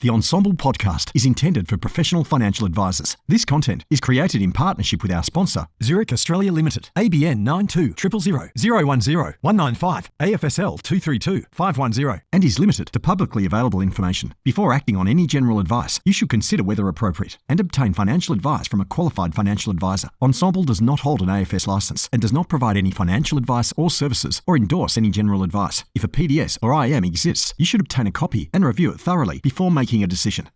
The Ensemble podcast is intended for professional financial advisors. This content is created in partnership with our sponsor, Zurich Australia Limited, ABN 92 000 010 195 AFSL 232 510, and is limited to publicly available information. Before acting on any general advice, you should consider whether appropriate and obtain financial advice from a qualified financial advisor. Ensemble does not hold an AFS license and does not provide any financial advice or services or endorse any general advice. If a PDS or IM exists, you should obtain a copy and review it thoroughly before making a decision.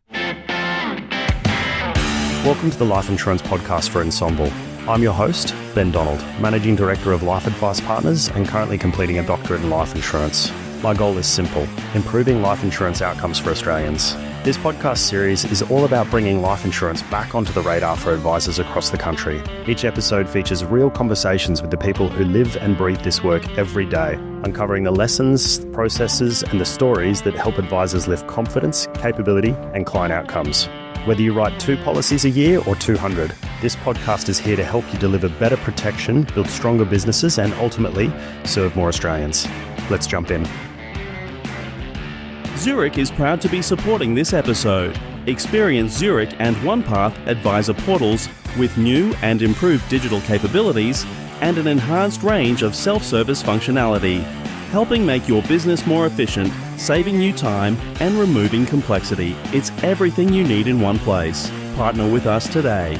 Welcome to the Life Insurance Podcast for Ensemble. I'm your host, Ben Donald, Managing Director of Life Advice Partners and currently completing a doctorate in life insurance. My goal is simple: improving life insurance outcomes for Australians. This podcast series is all about bringing life insurance back onto the radar for advisors across the country. Each episode features real conversations with the people who live and breathe this work every day, uncovering the lessons, processes, and the stories that help advisors lift confidence, capability, and client outcomes. Whether you write 2 policies a year or 200, this podcast is here to help you deliver better protection, build stronger businesses, and ultimately serve more Australians. Let's jump in. Zurich is proud to be supporting this episode. Experience Zurich and OnePath advisor portals with new and improved digital capabilities and an enhanced range of self-service functionality, helping make your business more efficient, saving you time and removing complexity. It's everything you need in one place. Partner with us today.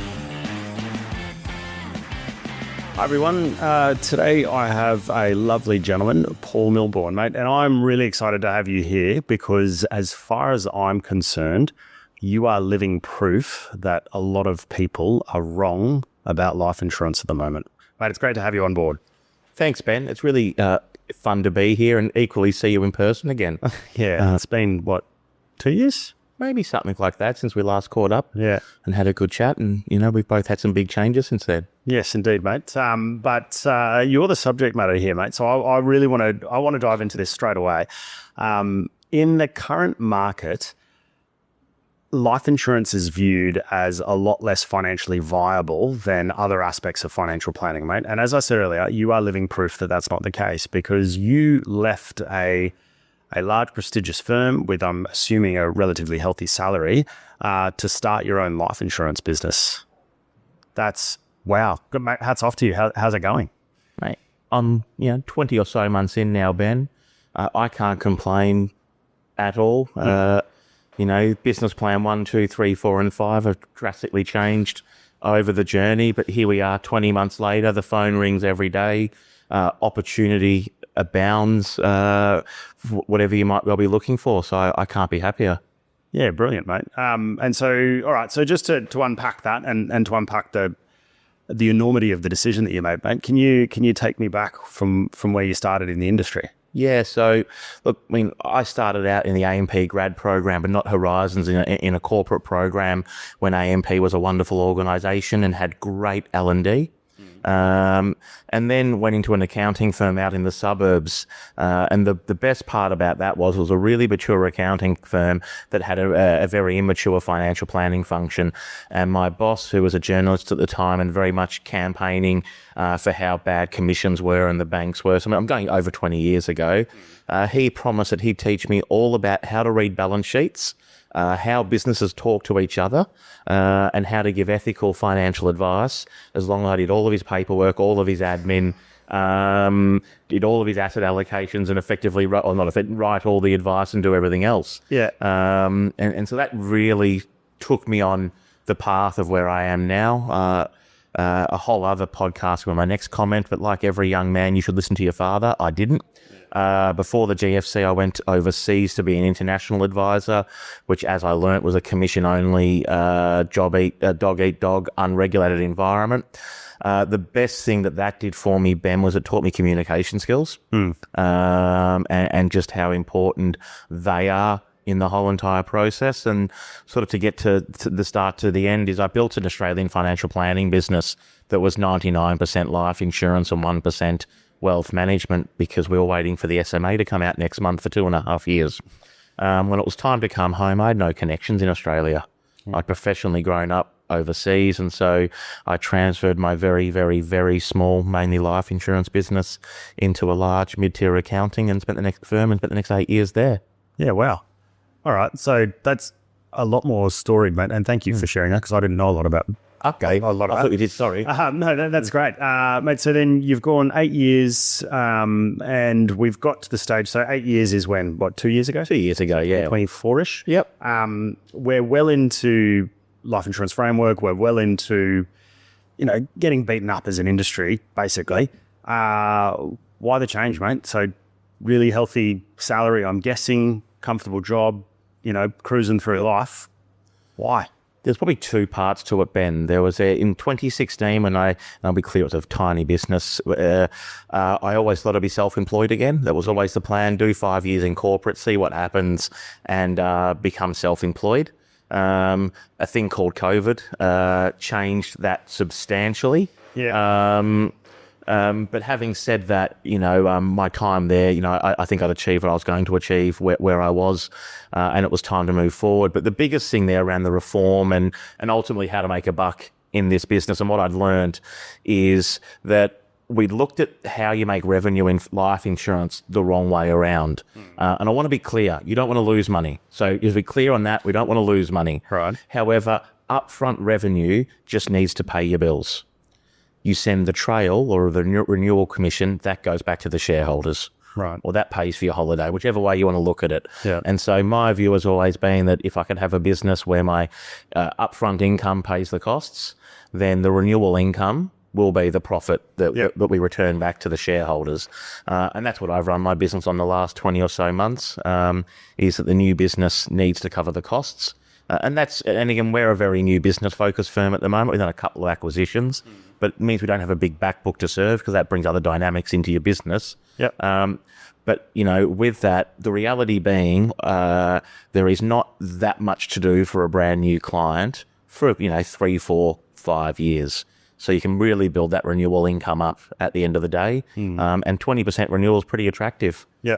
Hi everyone, today I have a lovely gentleman, Paul Milbourne, mate, and I'm really excited to have you here because as far as I'm concerned, you are living proof that a lot of people are wrong about life insurance at the moment. Mate, it's great to have you on board. Thanks, Ben. It's really fun to be here and equally see you in person again. Yeah, it's been, 2 years? Maybe something like that since we last caught up. Yeah. And had a good chat, and, we've both had some big changes since then. Yes, indeed, mate. But you're the subject matter here, mate. So I really want to dive into this straight away. In the current market, life insurance is viewed as a lot less financially viable than other aspects of financial planning, mate. And as I said earlier, you are living proof that that's not the case because you left a large prestigious firm with, I'm assuming, a relatively healthy salary to start your own life insurance business. That's wow. Good, mate. Hats off to you. How's it going? Mate, I'm 20 or so months in now, Ben. I can't complain at all. Business plan 1, 2, 3, 4, and 5 have drastically changed over the journey. But here we are 20 months later. The phone rings every day. Opportunity abounds, whatever you might well be looking for. So I can't be happier. Yeah, brilliant, mate. And so, all right. So just to unpack that and to unpack the enormity of the decision that you made, mate, can you take me back from where you started in the industry? Yeah, so look, I started out in the AMP grad program, but not Horizons, in a corporate program when AMP was a wonderful organisation and had great L&D. And then went into an accounting firm out in the suburbs. And the best part about that was a really mature accounting firm that had a very immature financial planning function. And my boss, who was a journalist at the time and very much campaigning for how bad commissions were and the banks were. So I'm going over 20 years ago. He promised that he'd teach me all about how to read balance sheets, how businesses talk to each other, and how to give ethical financial advice, as long as I did all of his paperwork, all of his admin, did all of his asset allocations and effectively, write all the advice and do everything else. Yeah. And so that really took me on the path of where I am now. A whole other podcast with my next comment, but like every young man, you should listen to your father. I didn't. Before the GFC, I went overseas to be an international advisor, which, as I learnt, was a commission-only dog-eat-dog, unregulated environment. The best thing that did for me, Ben, was it taught me communication skills and just how important they are in the whole entire process. And sort of to get to the start to the end is I built an Australian financial planning business that was 99% life insurance and 1% wealth management because we were waiting for the SMA to come out next month for 2.5 years. When it was time to come home, I had no connections in Australia. I'd professionally grown up overseas, and so I transferred my very, very, very small, mainly life insurance business into a large mid-tier accounting and spent the next 8 years there. Yeah, wow. All right, so that's a lot more storied, mate, and thank you for sharing that because I didn't know a lot about Okay. a lot of I that. thought you did, sorry. No, that's great. Mate, so then you've gone 8 years and we've got to the stage. So 8 years is when, 2 years ago? 2 years ago, yeah. 24-ish? Yep. We're well into life insurance framework. We're well into, getting beaten up as an industry, basically. Why the change, mate? So really healthy salary, I'm guessing, comfortable job, cruising through life. Why? There's probably two parts to it, Ben. There was in 2016 when I'll be clear, it was a tiny business. I always thought I'd be self-employed again. That was always the plan. Do 5 years in corporate, see what happens, and become self-employed. A thing called COVID changed that substantially. Yeah. But having said that, my time there, I think I'd achieved what I was going to achieve where I was, and it was time to move forward. But the biggest thing there around the reform and ultimately how to make a buck in this business and what I'd learned is that we looked at how you make revenue in life insurance the wrong way around. And I want to be clear, you don't want to lose money. So if we're clear on that, we don't want to lose money. Right. However, upfront revenue just needs to pay your bills. You send the trail or the renewal commission, that goes back to the shareholders. Right. Or that pays for your holiday, whichever way you want to look at it. Yeah. And so my view has always been that if I could have a business where my upfront income pays the costs, then the renewal income will be the profit that we return back to the shareholders. And that's what I've run my business on the last 20 or so months, is that the new business needs to cover the costs. And again, we're a very new business focused firm at the moment. We've done a couple of acquisitions, but it means we don't have a big back book to serve because that brings other dynamics into your business. Yep. But, with that, the reality being there is not that much to do for a brand new client for, 3, 4, 5 years. So you can really build that renewal income up at the end of the day. And 20% renewal is pretty attractive. Yeah.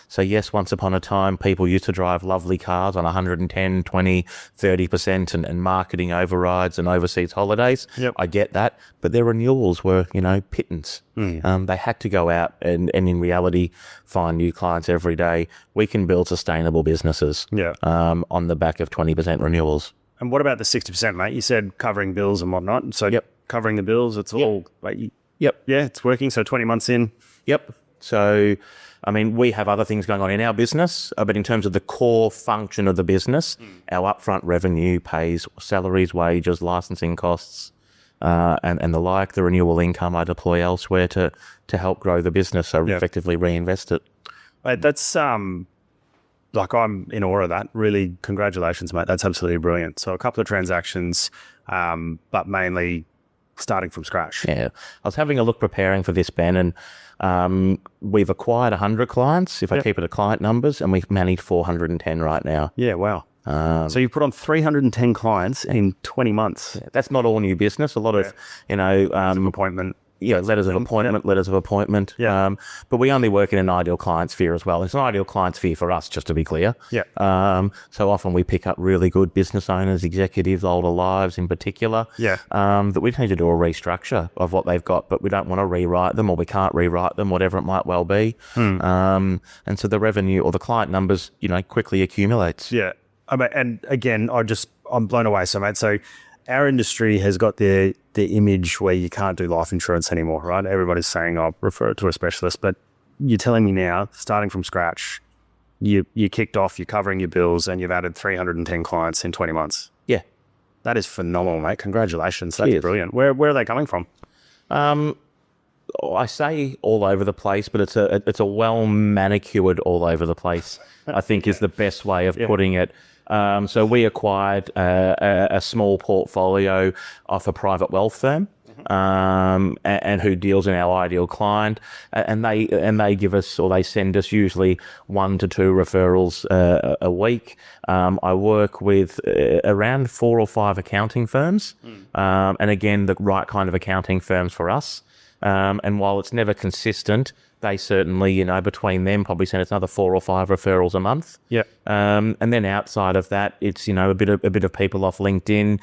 So yes, once upon a time, people used to drive lovely cars on 110, 20, 30% and marketing overrides and overseas holidays. Yep. I get that. But their renewals were, pittance. They had to go out and in reality find new clients every day. We can build sustainable businesses on the back of 20% renewals. And what about the 60%, mate? You said covering bills and whatnot. So covering the bills, it's all, like, yeah, it's working. So 20 months in. Yep. So, we have other things going on in our business, but in terms of the core function of the business, our upfront revenue pays salaries, wages, licensing costs, and the like. The renewal income I deploy elsewhere to help grow the business, so effectively reinvest it. Mate, that's I'm in awe of that. Really, congratulations, mate. That's absolutely brilliant. So a couple of transactions, but mainly starting from scratch. Yeah. I was having a look preparing for this, Ben, and we've acquired 100 clients, if I keep it to client numbers, and we've managed 410 right now. Yeah, wow. So you've put on 310 clients in 20 months. Yeah, that's not all new business. A lot of, Appointment. Letters of appointment. Yeah. But we only work in an ideal client sphere as well. It's an ideal client sphere for us, just to be clear. Yeah. So often we pick up really good business owners, executives, older lives in particular. Yeah. That we need to do a restructure of what they've got, but we don't want to rewrite them or we can't rewrite them, whatever it might well be. And so the revenue or the client numbers, quickly accumulates. Yeah. And again, I'm blown away. So, mate, our industry has got the image where you can't do life insurance anymore, right? Everybody's saying, I'll refer it to a specialist. But you're telling me now, starting from scratch, you kicked off, you're covering your bills, and you've added 310 clients in 20 months. Yeah. That is phenomenal, mate. Congratulations. That's Cheers. brilliant. Where are they coming from? I say all over the place, but it's a well manicured all over the place, I think is the best way of putting it. So we acquired a small portfolio of a private wealth firm, and who deals in our ideal client, and they give us, or they send us usually 1 to 2 referrals a week. I work with around 4 or 5 accounting firms, and again the right kind of accounting firms for us. And while it's never consistent, they certainly, between them probably send us another 4 or 5 referrals a month. Yeah. And then outside of that, it's, a bit of people off LinkedIn,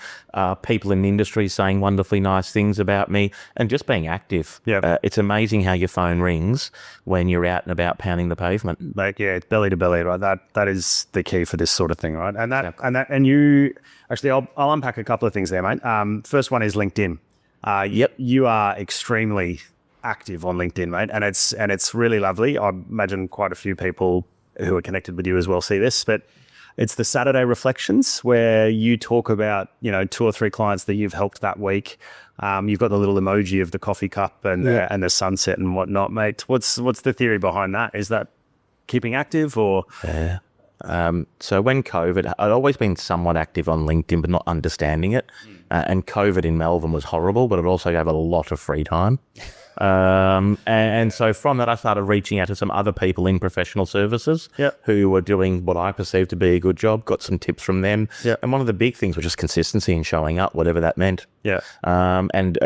people in the industry saying wonderfully nice things about me, and just being active. Yeah. It's amazing how your phone rings when you're out and about pounding the pavement. Like, it's belly to belly, right? That is the key for this sort of thing, right? And you actually, I'll unpack a couple of things there, mate. First one is LinkedIn. Yep. You are extremely active on LinkedIn, mate, and it's really lovely. I imagine quite a few people who are connected with you as well see this, but it's the Saturday reflections where you talk about 2 or 3 clients that you've helped that week. You've got the little emoji of the coffee cup and the sunset and whatnot, mate. What's the theory behind that? Is that keeping active or? Yeah. So when COVID, I'd always been somewhat active on LinkedIn, but not understanding it. And COVID in Melbourne was horrible, but it also gave a lot of free time. And so from that, I started reaching out to some other people in professional services who were doing what I perceived to be a good job, got some tips from them. Yeah. And one of the big things was just consistency in showing up, whatever that meant. Yeah. And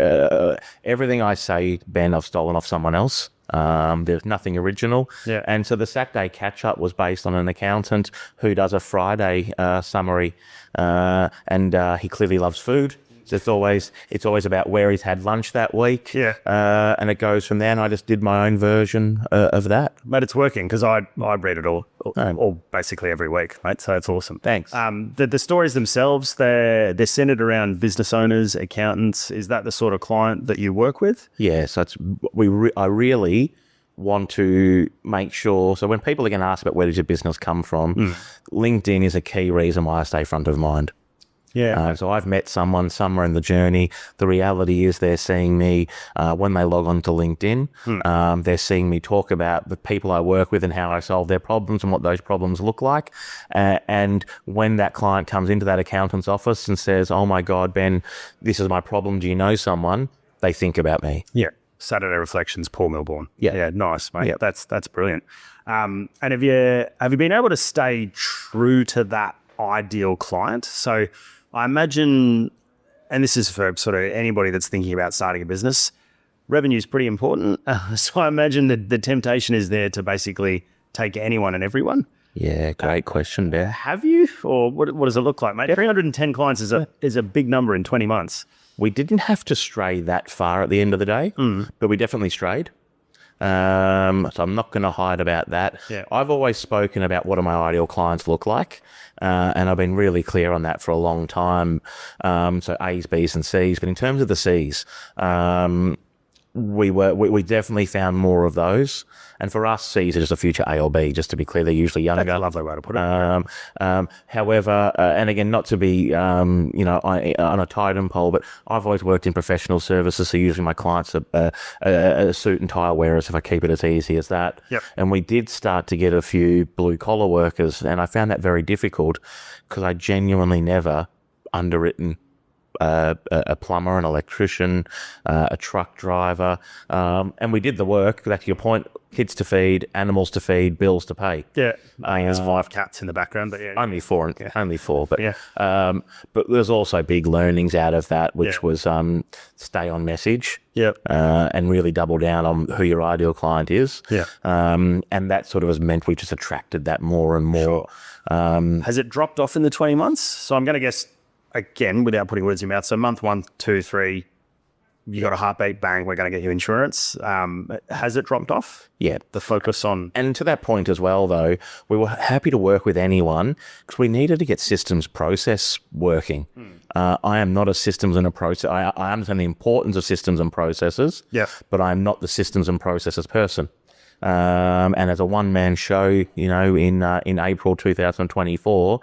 everything I say, Ben, I've stolen off someone else. There's nothing original. Yeah. And so the Saturday catch-up was based on an accountant who does a Friday summary, and he clearly loves food. So it's always about where he's had lunch that week. Yeah. And it goes from there, and I just did my own version of that. But it's working because I read it all basically every week, mate. So it's awesome. Thanks. The stories themselves, they're centered around business owners, accountants. Is that the sort of client that you work with? Yeah. So I really want to make sure. So when people are going to ask about where does your business come from, LinkedIn is a key reason why I stay front of mind. Yeah. So I've met someone somewhere in the journey. The reality is they're seeing me when they log on to LinkedIn. They're seeing me talk about the people I work with and how I solve their problems and what those problems look like. And when that client comes into that accountant's office and says, "Oh my God, Ben, this is my problem. Do you know someone?" They think about me. Yeah. Saturday Reflections, Paul Milbourne. Yeah. Yeah. Nice, mate. Yeah. That's brilliant. And have you been able to stay true to that ideal client? So I imagine, and this is for sort of anybody that's thinking about starting a business, revenue is pretty important. So I imagine that the temptation is there to basically take anyone and everyone. Yeah, great question, Ben. Have you? Or what does it look like, mate? 310 clients is a big number in 20 months. We didn't have to stray that far at the end of the day, but we definitely strayed. So I'm not going to hide about that. Yeah. I've always spoken about what do my ideal clients look like, and I've been really clear on that for a long time. So A's, B's, and C's. But in terms of the C's, we definitely found more of those. And for us, C's are just a future A or B, just to be clear. They're usually younger. That's a lovely way to put it. However, and again, not to be, on a totem pole, but I've always worked in professional services. So usually my clients are suit and tie wearers, if I keep it as easy as that. Yep. And we did start to get a few blue collar workers, and I found that very difficult because I genuinely never underwritten a plumber, an electrician, a truck driver, and we did the work. Back to your point, kids to feed, animals to feed, bills to pay. Yeah, there's 5 cats in the background, but yeah, only 4, but yeah. But there's also big learnings out of that, which was stay on message. Yep. And really double down on who your ideal client is. Yeah. And that sort of has meant we've just attracted that more and more. Sure. Has it dropped off in the 20 months? So I'm going to guess, again, without putting words in your mouth, so month 1, 2, 3, you got a heartbeat, bang, we're going to get you insurance. Has it dropped off? Yeah. The focus on... And to that point as well, though, we were happy to work with anyone because we needed to get systems process working. I am not a systems and a process. I understand the importance of systems and processes, but I'm not the systems and processes person. And as a one-man show, in April 2024,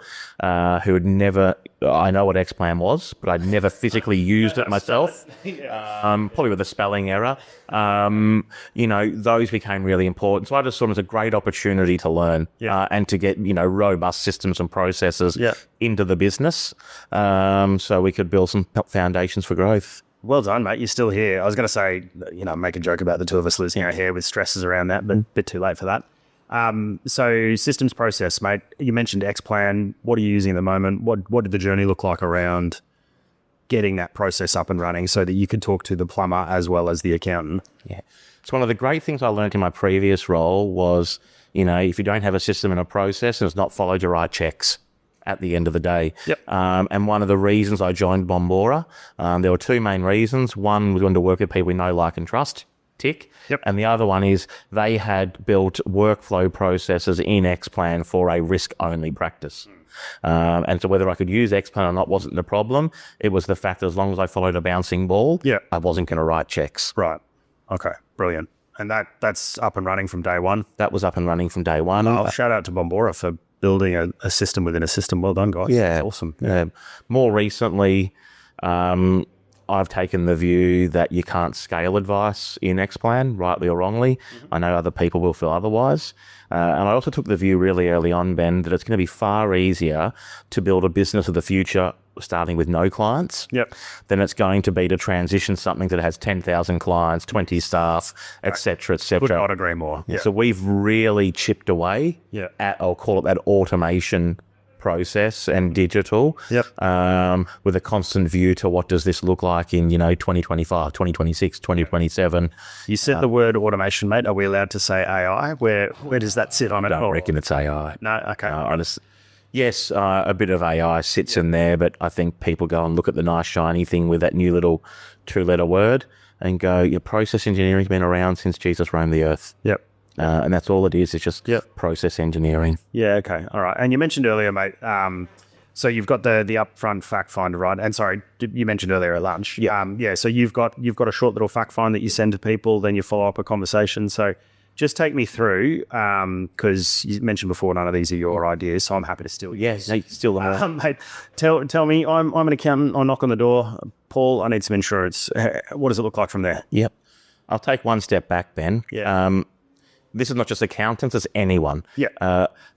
who had never, I know what Xplan was, but I'd never physically used it myself, probably with a spelling error. Those became really important. So I just saw it as a great opportunity to learn and to get, robust systems and processes into the business, so we could build some foundations for growth. Well done, mate. You're still here. I was going to say, make a joke about the two of us losing our hair with stresses around that, but a bit too late for that. So systems process, mate. You mentioned Xplan. What are you using at the moment? What did the journey look like around getting that process up and running so that you could talk to the plumber as well as the accountant. Yeah. So one of the great things I learned in my previous role was, if you don't have a system and a process and it's not followed, you write checks at the end of the day. Yep. And one of the reasons I joined Bombora, there were two main reasons. One was going to work with people we know, like, and trust. Tick. Yep. And the other one is they had built workflow processes in Xplan for a risk-only practice. And so whether I could use Xplan or not wasn't the problem. It was the fact that as long as I followed a bouncing ball, I wasn't going to write checks. Right. Okay. Brilliant. And that's up and running from day one. That was up and running from day one. I'll shout out to Bombora for building a system within a system. Well done, guys. Yeah. That's awesome. Yeah. More recently, I've taken the view that you can't scale advice in Xplan, rightly or wrongly. I know other people will feel otherwise. And I also took the view really early on, Ben, that it's going to be far easier to build a business of the future starting with no clients than it's going to be to transition something that has 10,000 clients, 20 staff, et cetera, et cetera. Could not agree more. So we've really chipped away at, I'll call it that automation process and digital with a constant view to what does this look like in 2025, 2026, 2027. You said the word automation, mate. Are we allowed to say AI? Where does that sit on it? I don't reckon it's AI. No? Okay. Yes, a bit of AI sits in there, but I think people go and look at the nice shiny thing with that new little 2-letter word and go, your process engineering's been around since Jesus roamed the earth. Yep. And that's all it is. It's just process engineering. Yeah, okay. All right. And you mentioned earlier, mate, so you've got the upfront fact finder, right? And sorry, you mentioned earlier at lunch. So you've got a short little fact find that you send to people, then you follow up a conversation. So just take me through, because you mentioned before none of these are your ideas, so I'm happy to steal. Yes, still mate, tell me, I'm an accountant, I'll knock on the door. Paul, I need some insurance. What does it look like from there? Yep. I'll take one step back, Ben. This is not just accountants, it's anyone.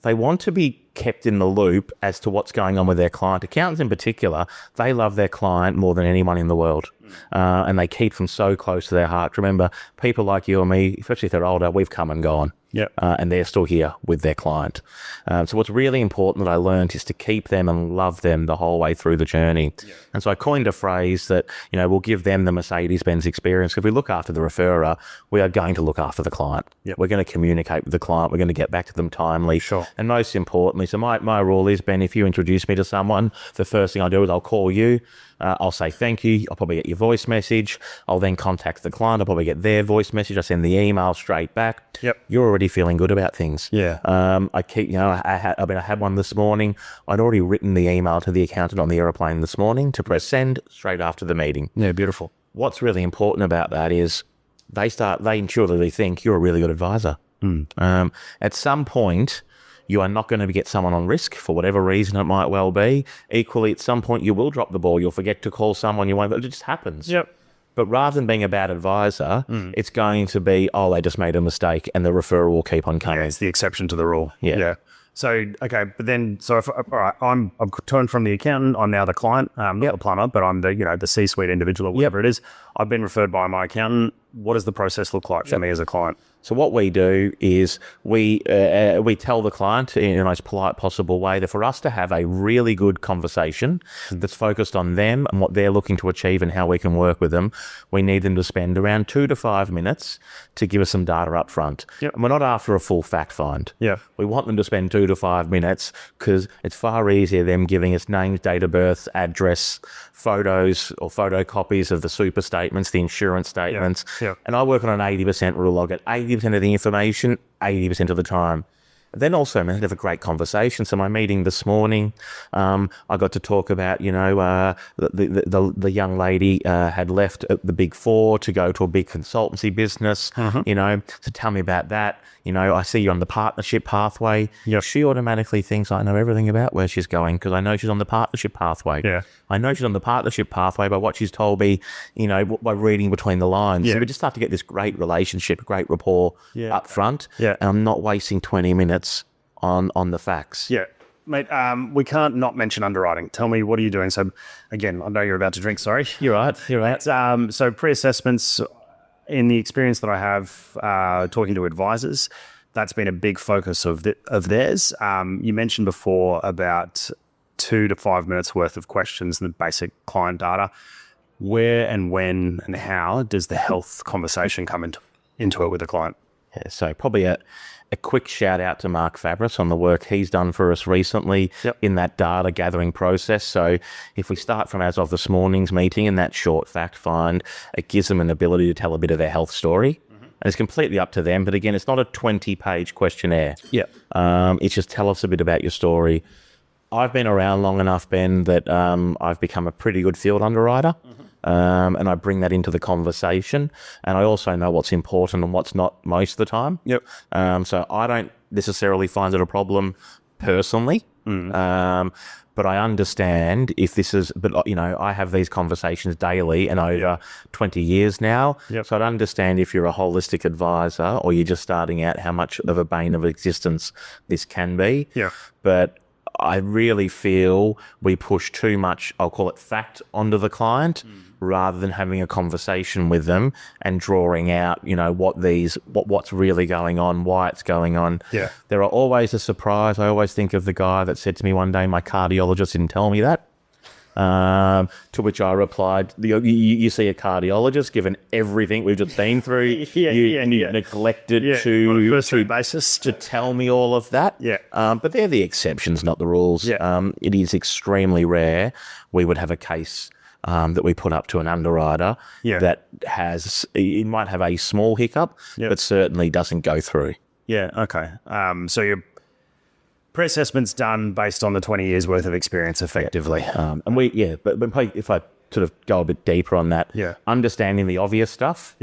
They want to be kept in the loop as to what's going on with their client. Accountants in particular, they love their client more than anyone in the world. And they keep them so close to their heart. Remember, people like you and me, especially if they're older, we've come and gone. And they're still here with their client. So what's really important that I learned is to keep them and love them the whole way through the journey. And so I coined a phrase that, we'll give them the Mercedes-Benz experience. If we look after the referrer, we are going to look after the client. We're going to communicate with the client. We're going to get back to them timely. And most importantly, so my rule is, Ben, if you introduce me to someone, the first thing I do is I'll call you. I'll say thank you. I'll probably get your voice message. I'll then contact the client. I'll probably get their voice message. I send the email straight back. You're already feeling good about things. I keep, I had one this morning. I'd already written the email to the accountant on the airplane this morning to press send straight after the meeting. Beautiful. What's really important about that is they intuitively think you're a really good advisor. At some point, you are not going to get someone on risk for whatever reason it might well be. Equally, at some point, you will drop the ball. You'll forget to call someone. You won't. It just happens. But rather than being a bad advisor, it's going to be, they just made a mistake, and the referral will keep on coming. It's the exception to the rule. So, okay, but then, all right, I'm turned from the accountant. I'm now the client, not the plumber, but I'm the C-suite individual or whatever it is. I've been referred by my accountant. What does the process look like for me as a client? So what we do is we tell the client in the most polite possible way that for us to have a really good conversation that's focused on them and what they're looking to achieve and how we can work with them, we need them to spend around 2 to 5 minutes to give us some data up front. And we're not after a full fact find. We want them to spend 2 to 5 minutes because it's far easier them giving us names, date of birth, address, photos or photocopies of the super statements, the insurance statements. And I work on an 80% rule. I'll get 80% of the information 80% of the time. Then also, man, have a great conversation. So my meeting this morning, I got to talk about, the young lady had left the Big Four to go to a big consultancy business, so tell me about that. I see you on the partnership pathway. She automatically thinks I know everything about where she's going because I know she's on the partnership pathway. I know she's on the partnership pathway by what she's told me, by reading between the lines. So we just start to get this great relationship, great rapport up front. And I'm not wasting 20 minutes on the facts. Mate, we can't not mention underwriting. Tell me, what are you doing? So again, I know you're about to drink, sorry. You're right. So pre-assessments, in the experience that I have talking to advisors, that's been a big focus of theirs. You mentioned before about 2 to 5 minutes worth of questions and the basic client data. Where and when and how does the health conversation come into it with the client? Yeah, so probably a quick shout out to Mark Fabris on the work he's done for us recently in that data gathering process. So if we start from as of this morning's meeting and that short fact find, it gives them an ability to tell a bit of their health story. And it's completely up to them. But again, it's not a 20-page questionnaire. It's just tell us a bit about your story. I've been around long enough, Ben, that I've become a pretty good field underwriter. And I bring that into the conversation. And I also know what's important and what's not most of the time. So I don't necessarily find it a problem personally. But I understand if this is, but I have these conversations daily and over 20 years now. So I'd understand if you're a holistic advisor or you're just starting out, how much of a bane of existence this can be. But I really feel we push too much, I'll call it fact, onto the client rather than having a conversation with them and drawing out, what's really going on, why it's going on. There are always a surprise. I always think of the guy that said to me one day, my cardiologist didn't tell me that. To which I replied, you see a cardiologist, given everything we've just been through, you neglected to tell me all of that. But they're the exceptions, not the rules. It is extremely rare we would have a case that we put up to an underwriter that it might have a small hiccup, but certainly doesn't go through. Okay. So your pre-assessment's done based on the 20 years worth of experience effectively. And but if I sort of go a bit deeper on that, understanding the obvious stuff.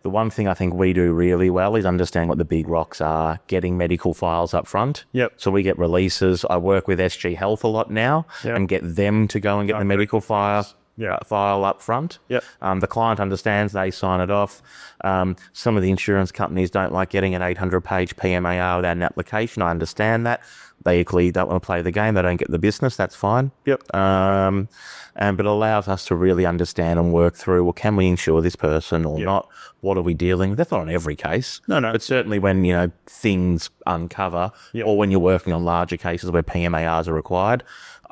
The one thing I think we do really well is understand what the big rocks are, getting medical files up front. So we get releases. I work with SG Health a lot now and get them to go and get the medical file up front. The client understands, they sign it off. Some of the insurance companies don't like getting an 800-page PMAR without an application. I understand that. They equally don't want to play the game. They don't get the business. That's fine. But it allows us to really understand and work through, well, can we insure this person or not? What are we dealing with? That's not on every case. No. But certainly when, things uncover or when you're working on larger cases where PMARs are required,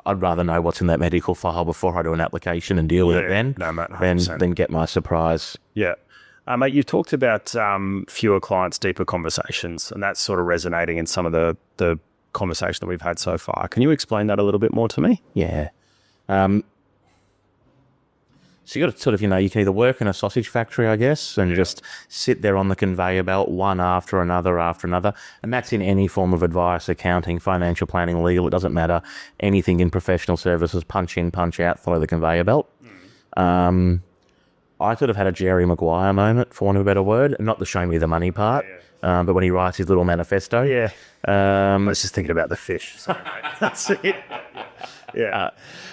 I'd rather know what's in that medical file before I do an application and deal with it then than get my surprise. Mate, you talked about fewer clients, deeper conversations, and that's sort of resonating in some of the conversation that we've had so far. Can you explain that a little bit more to me? So you got to sort of, you can either work in a sausage factory, I guess, and just sit there on the conveyor belt, one after another. And that's in any form of advice, accounting, financial planning, legal, it doesn't matter. Anything in professional services, punch in, punch out, follow the conveyor belt. I sort of had a Jerry Maguire moment, for want of a better word, not the show me the money part, but when he writes his little manifesto. I was just thinking about the fish. Sorry, mate. That's it.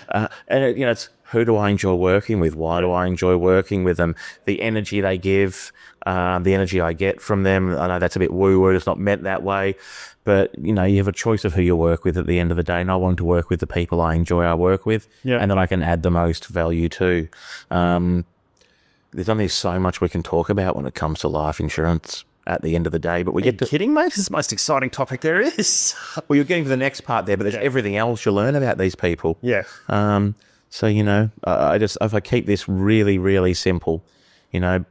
And it's, who do I enjoy working with? Why do I enjoy working with them? The energy they give, the energy I get from them. I know that's a bit woo-woo. It's not meant that way. But, you have a choice of who you work with at the end of the day. And I want to work with the people I enjoy I work with and that I can add the most value to. There's only so much we can talk about when it comes to life insurance at the end of the day. But kidding, mate? This is the most exciting topic there is. Well, you're getting to the next part there, but there's everything else you learn about these people. So, if I keep this really, really simple, Ben,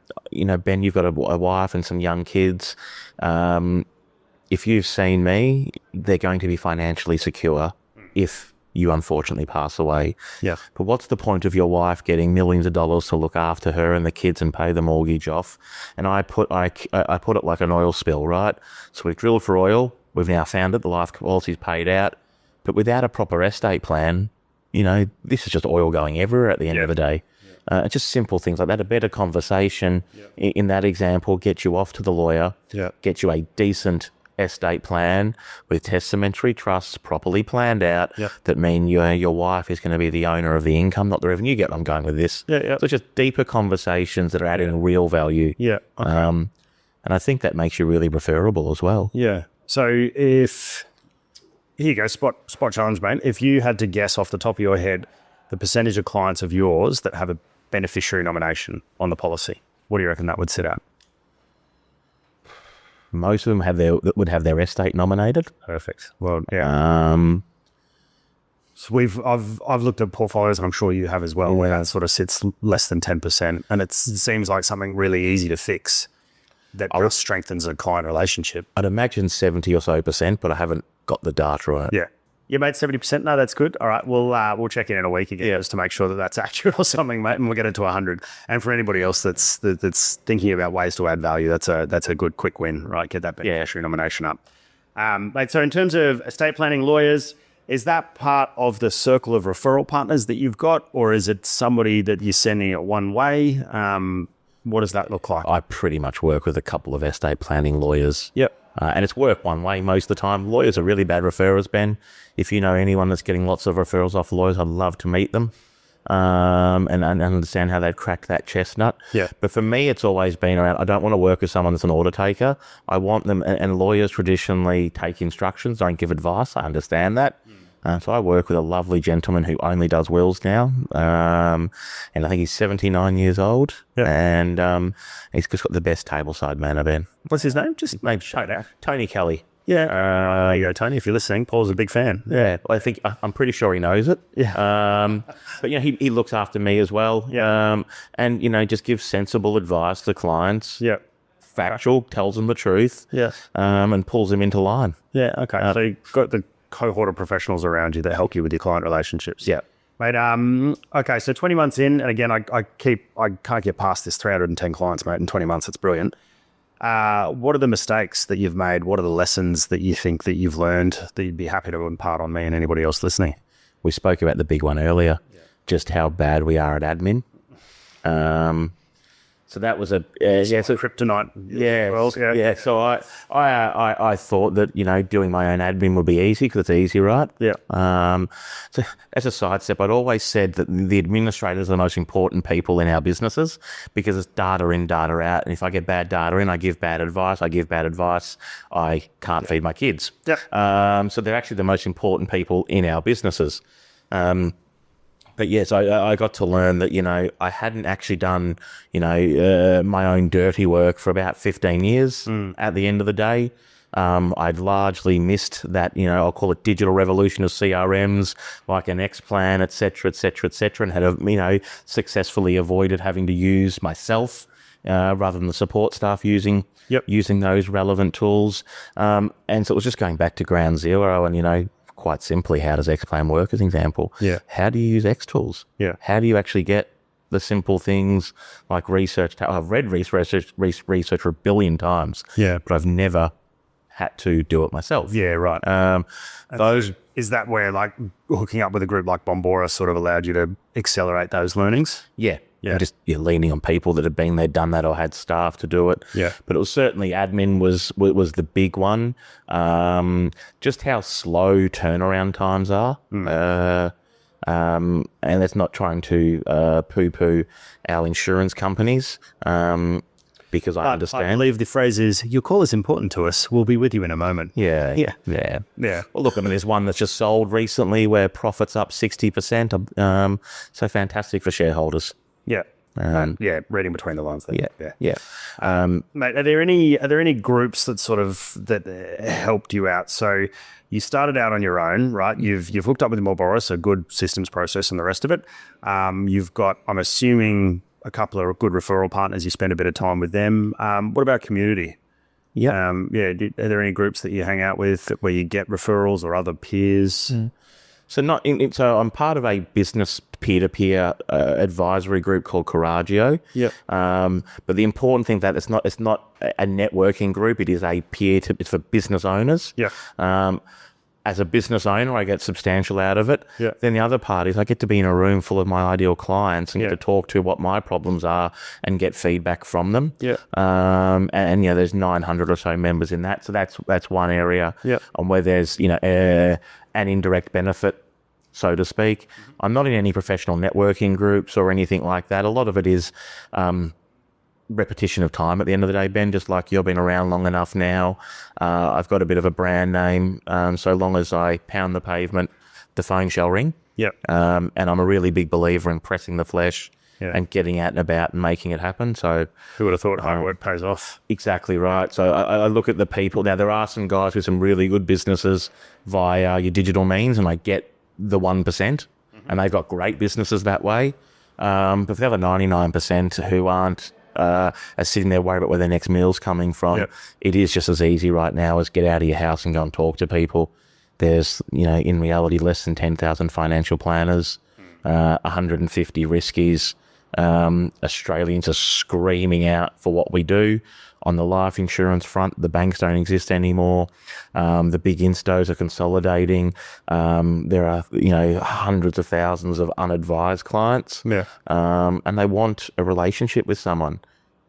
you've got a wife and some young kids. If you've seen me, they're going to be financially secure if you unfortunately pass away. But what's the point of your wife getting millions of dollars to look after her and the kids and pay the mortgage off? And I put it like an oil spill, right? So we've drilled for oil. We've now found it. The life policy's paid out. But without a proper estate plan, this is just oil going everywhere at the end of the day. It's just simple things like that. A better conversation in that example gets you off to the lawyer, gets you a decent estate plan with testamentary trusts properly planned out that mean your wife is going to be the owner of the income, not the revenue. You get where I'm going with this. So it's just deeper conversations that are adding real value. And I think that makes you really referable as well. So here you go, spot challenge, mate. If you had to guess off the top of your head the percentage of clients of yours that have a beneficiary nomination on the policy, what do you reckon that would sit at? Most of them would have their estate nominated. Perfect. Well, So I've looked at portfolios, and I'm sure you have as well, where that sort of sits less than 10%, and it seems like something really easy to fix that strengthens a client relationship. I'd imagine 70 or so percent, but I haven't got the data on it. Yeah. You made 70%. No, that's good. All right, we'll check in a week again just to make sure that that's accurate or something, mate, and we'll get it to 100. And for anybody else that's thinking about ways to add value, that's a good quick win, right? Get that beneficiary nomination up. Mate, so in terms of estate planning lawyers, is that part of the circle of referral partners that you've got, or is it somebody that you're sending it one way? What does that look like? I pretty much work with a couple of estate planning lawyers. Yep. And it's work one way most of the time. Lawyers are really bad referrers, Ben. If you know anyone that's getting lots of referrals off lawyers, I'd love to meet them and understand how they've cracked that chestnut. Yeah. But for me, it's always been around, I don't want to work with someone that's an order taker. I want them, and lawyers traditionally take instructions, don't give advice. I understand that. So I work with a lovely gentleman who only does wills now, and I think he's 79 years old, and he's just got the best tableside manner, Ben. What's his name? Just maybe Tony Kelly. Yeah. There you go, Tony. If you're listening, Paul's a big fan. Yeah, I'm pretty sure he knows it. Yeah. But he looks after me as well. Yeah. And just gives sensible advice to clients. Yeah. Factual, tells them the truth. Yeah. And pulls them into line. Yeah. Okay. So you've got the cohort of professionals around you that help you with your client relationships. Yeah. Mate, okay, so 20 months in, and again, I can't get past this 310 clients, mate, in 20 months. It's brilliant. What are the mistakes that you've made? What are the lessons that you think that you've learned that you'd be happy to impart on me and anybody else listening? We spoke about the big one earlier, just how bad we are at admin. So that was so kryptonite. Yeah. Well, yeah. So I thought that, doing my own admin would be easy because it's easy, right? Yeah. So as a sidestep, I'd always said that the administrators are the most important people in our businesses because it's data in, data out. And if I get bad data in, I give bad advice. I can't feed my kids. Yeah. So they're actually the most important people in our businesses. But yes, I got to learn that, I hadn't actually done, my own dirty work for about 15 years at the end of the day. I'd largely missed that, I'll call it digital revolution of CRMs, like an X-Plan, et cetera, and had, successfully avoided having to use myself rather than the support staff using those relevant tools. And so it was just going back to ground zero and, quite simply, how does X-Plan work as an example? Yeah. How do you use X tools? Yeah. How do you actually get the simple things like research? I've read research a billion times. Yeah. But I've never had to do it myself. Yeah, right. Is that where hooking up with a group like Bombora sort of allowed you to accelerate those learnings? Yeah. Yeah. And just leaning on people that had been there, done that, or had staff to do it. Yeah. But it was certainly admin was the big one. Just how slow turnaround times are. And that's not trying to poo-poo our insurance companies because I understand. I believe the phrase is, your call is important to us. We'll be with you in a moment. Yeah. Well, look, there's one that's just sold recently where profit's up 60%. So fantastic for shareholders. Yeah. Reading between the lines there. Yeah. Mate, are there any groups that helped you out? So you started out on your own, right? You've hooked up with Milbourne, so good systems process and the rest of it. You've got, I'm assuming, a couple of good referral partners. You spend a bit of time with them. What about community? Yeah. Are there any groups that you hang out with where you get referrals or other peers? So so I'm part of a business peer-to-peer advisory group called Coraggio. Yeah. But the important thing that it's not a networking group. It is a it's for business owners. Yeah. As a business owner, I get substantial out of it. Yeah. Then the other part is I get to be in a room full of my ideal clients and get to talk to what my problems are and get feedback from them. Yeah. And there's 900 or so members in that. So that's one area. Yeah. On where there's, an indirect benefit, so to speak. I'm not in any professional networking groups or anything like that. A lot of it is repetition of time at the end of the day, Ben, just like you've been around long enough now. I've got a bit of a brand name. So long as I pound the pavement, the phone shall ring. Yep. And I'm a really big believer in pressing the flesh and getting out and about and making it happen. So who would have thought hard work pays off? Exactly right. So I look at the people. Now, there are some guys with some really good businesses via your digital means, and I get the 1%, and they've got great businesses that way. But for the other 99% who aren't are sitting there worried about where their next meal's coming from, it is just as easy right now as get out of your house and go and talk to people. There's, in reality, less than 10,000 financial planners, 150 riskies. Australians are screaming out for what we do. On the life insurance front, the banks don't exist anymore. The big instos are consolidating. There are, hundreds of thousands of unadvised clients. And they want a relationship with someone.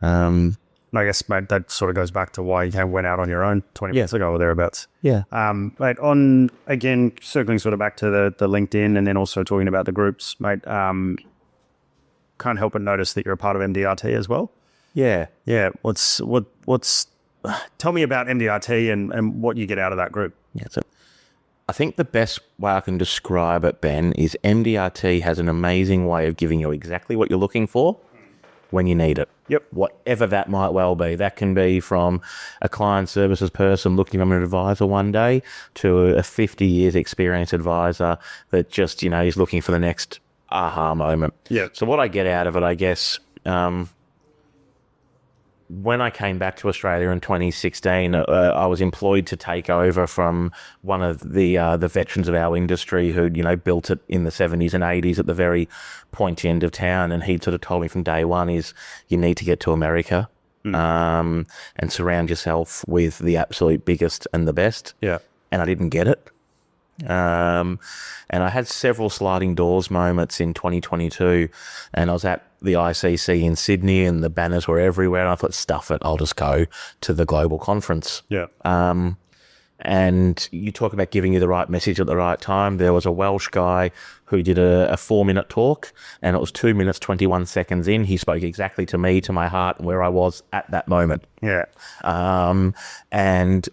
I guess, mate, that sort of goes back to why you went out on your own 20 minutes ago or thereabouts. Yeah. Mate, again, circling sort of back to the LinkedIn and then also talking about the groups, mate, can't help but notice that you're a part of MDRT as well. Yeah. Yeah. Tell me about MDRT and what you get out of that group. Yeah. So I think the best way I can describe it, Ben, is MDRT has an amazing way of giving you exactly what you're looking for when you need it. Yep. Whatever that might well be. That can be from a client services person looking for an advisor one day to a 50 years experienced advisor that just, is looking for the next aha moment. Yeah. So what I get out of it, I guess, when I came back to Australia in 2016, I was employed to take over from one of the veterans of our industry who'd, built it in the 70s and 80s at the very pointy end of town. And he'd sort of told me from day one is you need to get to America and surround yourself with the absolute biggest and the best. Yeah. And I didn't get it. And I had several sliding doors moments in 2022, and I was at the ICC in Sydney and the banners were everywhere, and I thought, stuff it, I'll just go to the global conference. Yeah. And you talk about giving you the right message at the right time. There was a Welsh guy who did a 4-minute talk, and it was 2 minutes, 21 seconds in. He spoke exactly to me, to my heart, and where I was at that moment. Yeah. And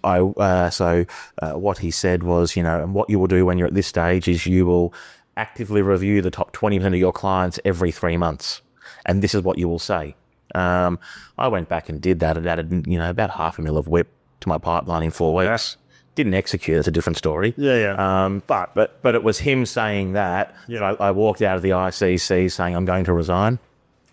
what he said was, and what you will do when you're at this stage is you will actively review the top 20% of your clients every 3 months. And this is what you will say. I went back and did that and added, about $500,000 of WIP to my pipeline in 4 weeks. Didn't execute, that's a different story. Yeah. But it was him saying that. I walked out of the ICC saying, I'm going to resign.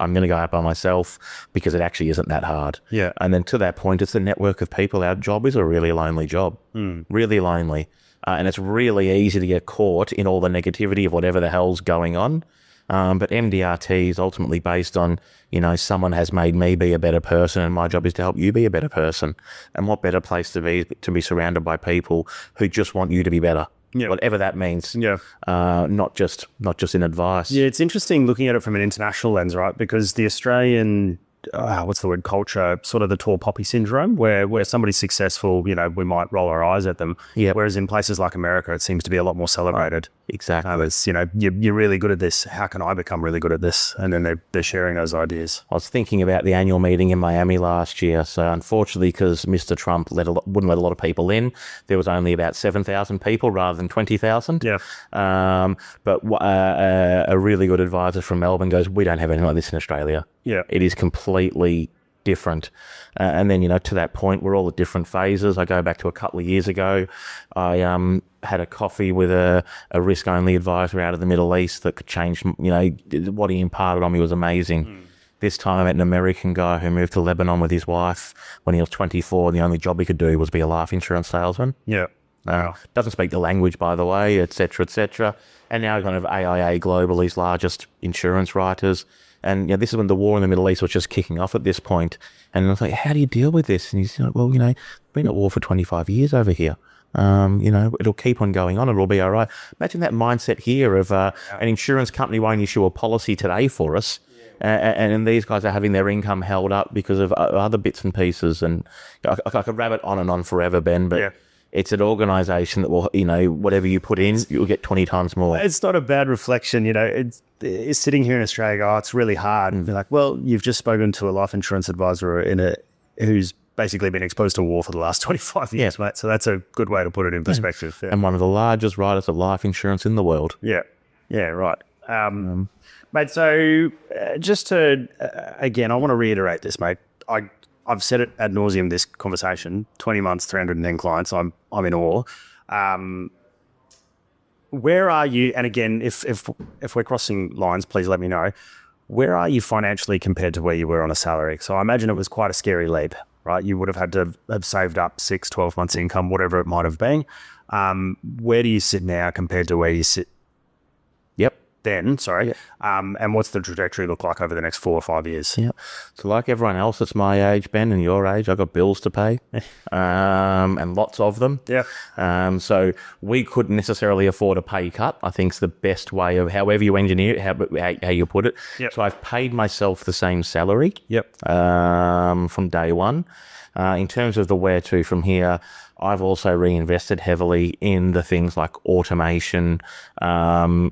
I'm going to go out by myself because it actually isn't that hard. Yeah. And then to that point, it's a network of people. Our job is a really lonely job. Really lonely. And it's really easy to get caught in all the negativity of whatever the hell's going on. But MDRT is ultimately based on, someone has made me be a better person, and my job is to help you be a better person. And what better place to be surrounded by people who just want you to be better. Yeah. Whatever that means. Yeah. Not just in advice. Yeah, it's interesting looking at it from an international lens, right? Because the Australian, culture, sort of the tall poppy syndrome, where somebody's successful, we might roll our eyes at them. Yeah. Whereas in places like America, it seems to be a lot more celebrated. Exactly. It's, you're really good at this. How can I become really good at this? And then they're sharing those ideas. I was thinking about the annual meeting in Miami last year. So unfortunately, because Mr. Trump wouldn't let a lot of people in, there was only about 7,000 people rather than 20,000. Yeah. But a really good advisor from Melbourne goes, we don't have anything like this in Australia. Yeah. It is completely different. And then, to that point, we're all at different phases. I go back to a couple of years ago. I had a coffee with a risk-only advisor out of the Middle East that could change, what he imparted on me was amazing. This time I met an American guy who moved to Lebanon with his wife when he was 24, and the only job he could do was be a life insurance salesman. Yeah. Doesn't speak the language, by the way, et cetera, et cetera. And now kind of AIA Global's largest insurance writers. And this is when the war in the Middle East was just kicking off at this point. And I was like, how do you deal with this? And he's like, well, been at war for 25 years over here. It'll keep on going on. It'll be all right. Imagine that mindset here of an insurance company won't issue a policy today for us. And these guys are having their income held up because of other bits and pieces. And I could rabbit on and on forever, Ben, but it's an organisation that will, whatever you put in, you'll get 20 times more. It's not a bad reflection. It's sitting here in Australia, it's really hard. And be like, well, you've just spoken to a life insurance advisor who's basically been exposed to war for the last 25 years, mate. So that's a good way to put it in perspective. Yeah. And one of the largest writers of life insurance in the world. Yeah. Yeah, right. Mate, so just to, again, I want to reiterate this, mate. I've said it ad nauseum, this conversation, 20 months, 310 clients. I'm in awe. where are you? And again, if we're crossing lines, please let me know. Where are you financially compared to where you were on a salary? So I imagine it was quite a scary leap, right? You would have had to have saved up 6-12 months income, whatever it might have been. Where do you sit now compared to where you sit then? And what's the trajectory look like over the next 4 or 5 years? Yeah. So like everyone else that's my age, Ben, and your age, I've got bills to pay, and lots of them. Yeah. So we couldn't necessarily afford a pay cut. I think it's the best way of however you engineer it, how you put it. Yep. So I've paid myself the same salary. Yep. From day one. In terms of the where to from here, I've also reinvested heavily in the things like automation to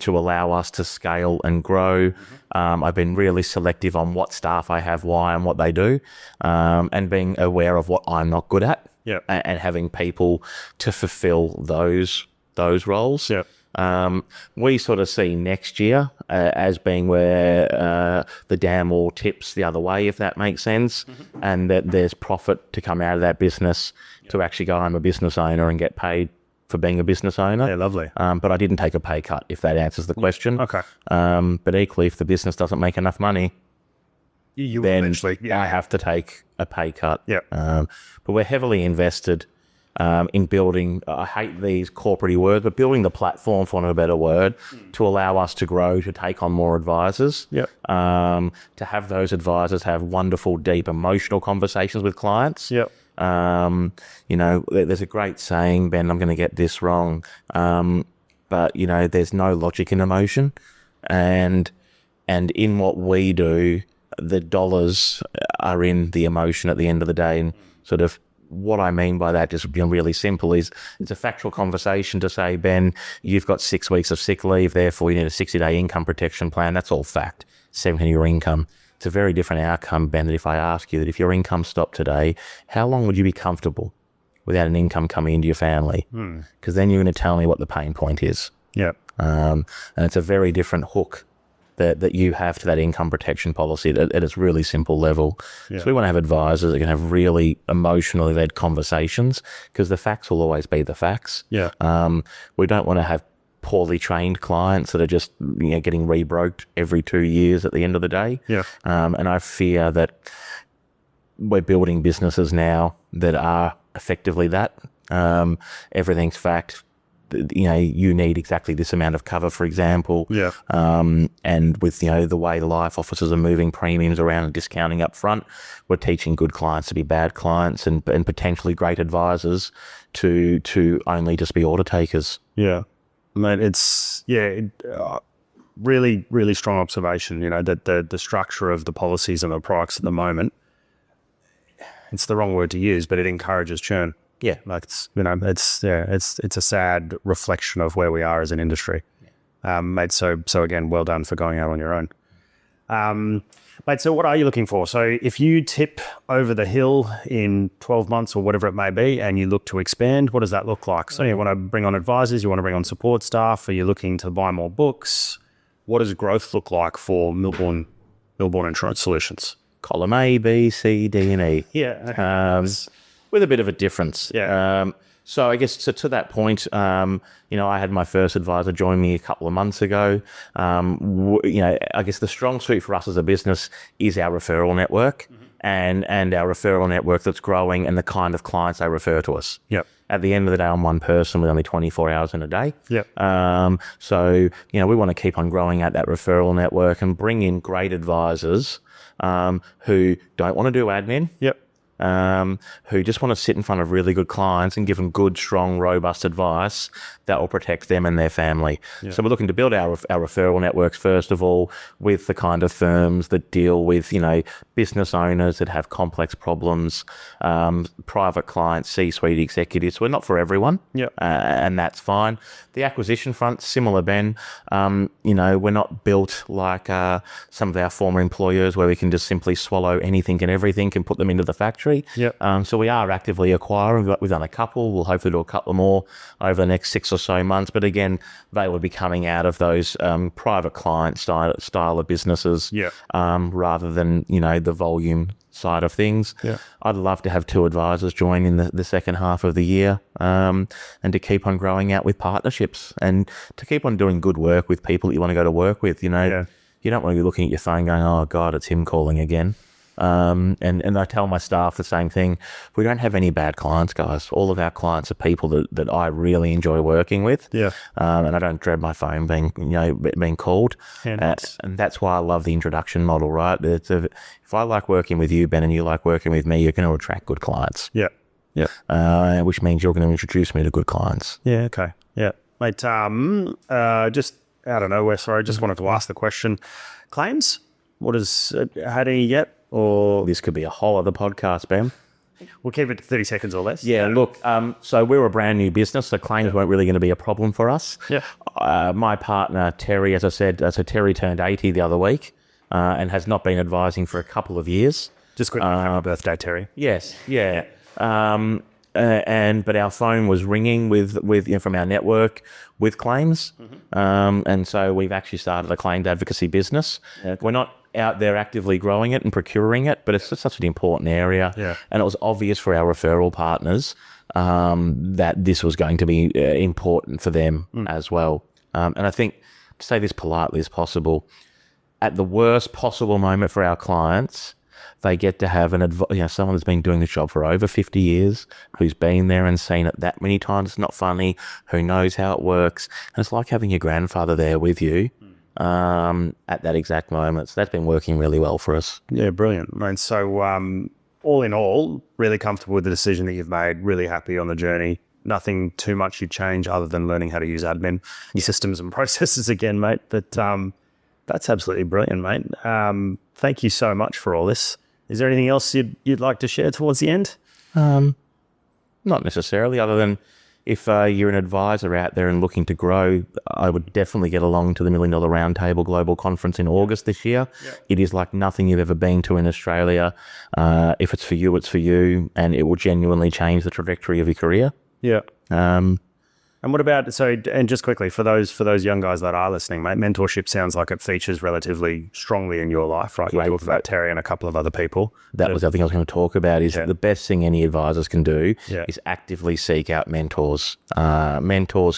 allow us to scale and grow. I've been really selective on what staff I have, why, and what they do, and being aware of what I'm not good at, and having people to fulfill those roles. Yeah. We sort of see next year as being where the dam all tips the other way, if that makes sense, and that there's profit to come out of that business to actually go, I'm a business owner and get paid for being a business owner. Yeah, lovely. But I didn't take a pay cut, if that answers the question. Okay. But equally, if the business doesn't make enough money, You then eventually, I have to take a pay cut. Yeah. But we're heavily invested in building, I hate these corporate words, but building the platform, for want of a better word, to allow us to grow, to take on more advisors, to have those advisors have wonderful, deep, emotional conversations with clients. Yep. There's a great saying, Ben, I'm going to get this wrong, but, there's no logic in emotion. And in what we do, the dollars are in the emotion at the end of the day. And sort of what I mean by that, just being really simple, is it's a factual conversation to say, Ben, you've got 6 weeks of sick leave, therefore you need a 60-day income protection plan. That's all fact. 70% of your income. It's a very different outcome, Ben, that if I ask you that if your income stopped today, how long would you be comfortable without an income coming into your family? Because then you're going to tell me what the pain point is. Yeah. And it's a very different hook that you have to that income protection policy at its really simple level. Yeah. So we want to have advisors that can have really emotionally led conversations, because the facts will always be the facts. Yeah. We don't want to have poorly trained clients that are just getting rebroked every 2 years at the end of the day. Yeah. And I fear that we're building businesses now that are effectively that. Everything's fact. You need exactly this amount of cover, for example. Yeah. And with, the way the life officers are moving premiums around and discounting up front, we're teaching good clients to be bad clients and potentially great advisors to only just be order takers. Yeah. Mate, it's, really, really strong observation, that the structure of the policies and the products at the moment, it's the wrong word to use, but it encourages churn. Yeah. Like it's a sad reflection of where we are as an industry. Mate, so again, well done for going out on your own. Mate, so what are you looking for? So if you tip over the hill in 12 months or whatever it may be, and you look to expand, what does that look like? So you want to bring on advisors, you want to bring on support staff, are you looking to buy more books? What does growth look like for Milbourne Insurance Solutions? Column A, B, C, D, and E. Yeah. With a bit of a difference. Yeah. So I guess to that point, I had my first advisor join me a couple of months ago. I guess the strong suit for us as a business is our referral network, and our referral network that's growing and the kind of clients they refer to us. Yep. At the end of the day, I'm one person with only 24 hours in a day. Yep. So, we want to keep on growing out that referral network and bring in great advisors who don't want to do admin. Yep. Who just want to sit in front of really good clients and give them good, strong, robust advice that will protect them and their family. Yeah. So we're looking to build our referral networks, first of all, with the kind of firms that deal with, business owners that have complex problems, private clients, C-suite executives. We're not for everyone, and that's fine. The acquisition front, similar, Ben. We're not built like some of our former employers where we can just simply swallow anything and everything and put them into the factory. industry. Yep. So we are actively acquiring. We've done a couple. We'll hopefully do a couple more over the next 6 or so months. But again, they would be coming out of those private client style of businesses, rather than, the volume side of things. Yeah. I'd love to have 2 advisors join in the second half of the year, and to keep on growing out with partnerships and to keep on doing good work with people that you want to go to work with. You don't want to be looking at your phone going, oh God, it's him calling again. And I tell my staff the same thing. We don't have any bad clients, guys. All of our clients are people that I really enjoy working with. Yeah. And I don't dread my phone being called. Yeah, and that's why I love the introduction model, right? If I like working with you, Ben, and you like working with me, you're going to attract good clients. Yeah. Yeah. Which means you're going to introduce me to good clients. Yeah. Okay. Yeah. Mate, just out of nowhere, sorry, just wanted to ask the question. Claims? Had any yet? Or This could be a whole other podcast, Ben. we'll keep it to 30 seconds or less. Yeah, look, so we're a brand new business, so claims weren't really going to be a problem for us. Yeah. My partner, Terry, as I said, so Terry turned 80 the other week, and has not been advising for a couple of years. Just quickly, happy birthday, Terry. Yes, yeah. But our phone was ringing with from our network with claims, and so we've actually started a claims advocacy business. Yeah. We're not out there actively growing it and procuring it, but it's just such an important area. Yeah. And it was obvious for our referral partners that this was going to be important for them as well. And I think, to say this politely as possible, at the worst possible moment for our clients, they get to have someone that's been doing the job for over 50 years, who's been there and seen it that many times. It's not funny, who knows how it works. And it's like having your grandfather there with you at that exact moment. So that's been working really well for us. Yeah, brilliant. And so all in all, really comfortable with the decision that you've made, really happy on the journey. Nothing too much you'd change other than learning how to use admin, your systems and processes again, mate. But that's absolutely brilliant, mate. Thank you so much for all this. Is there anything else you'd like to share towards the end? Not necessarily, other than if you're an advisor out there and looking to grow, I would definitely get along to the $1 Million Roundtable Global Conference in August this year. Yeah. It is like nothing you've ever been to in Australia. If it's for you, it's for you, and it will genuinely change the trajectory of your career. Yeah. And what about, and just quickly, for those young guys that are listening, mate, mentorship sounds like it features relatively strongly in your life, right? You talked about Terry and a couple of other people. That was the other thing I was going to talk about, is the best thing any advisors can do is actively seek out mentors,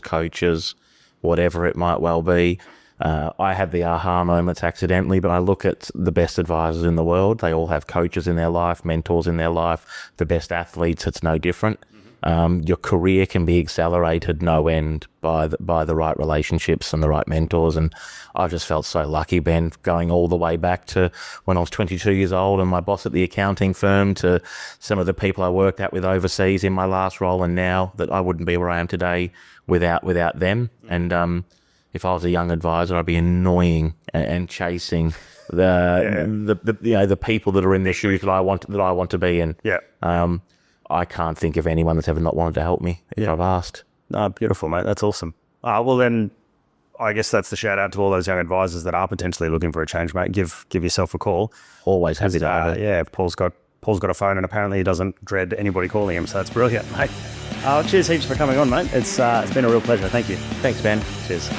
coaches, whatever it might well be. I had the aha moments accidentally, but I look at the best advisors in the world. They all have coaches in their life, mentors in their life. The best athletes, it's no different. Your career can be accelerated no end by the right relationships and the right mentors. And I just felt so lucky, Ben, going all the way back to when I was 22 years old and my boss at the accounting firm, to some of the people I worked with overseas in my last role, and now that I wouldn't be where I am today without them. And if I was a young advisor, I'd be annoying and chasing the people that are in their shoes that I want to be in. Yeah. I can't think of anyone that's ever not wanted to help me if I've asked. No, beautiful, mate. That's awesome. Well, then, I guess that's the shout out to all those young advisors that are potentially looking for a change, mate. Give yourself a call. Always happy to have it. Yeah, Paul's got a phone, and apparently he doesn't dread anybody calling him, so that's brilliant, mate. Cheers heaps for coming on, mate. It's been a real pleasure. Thank you. Thanks, Ben. Cheers.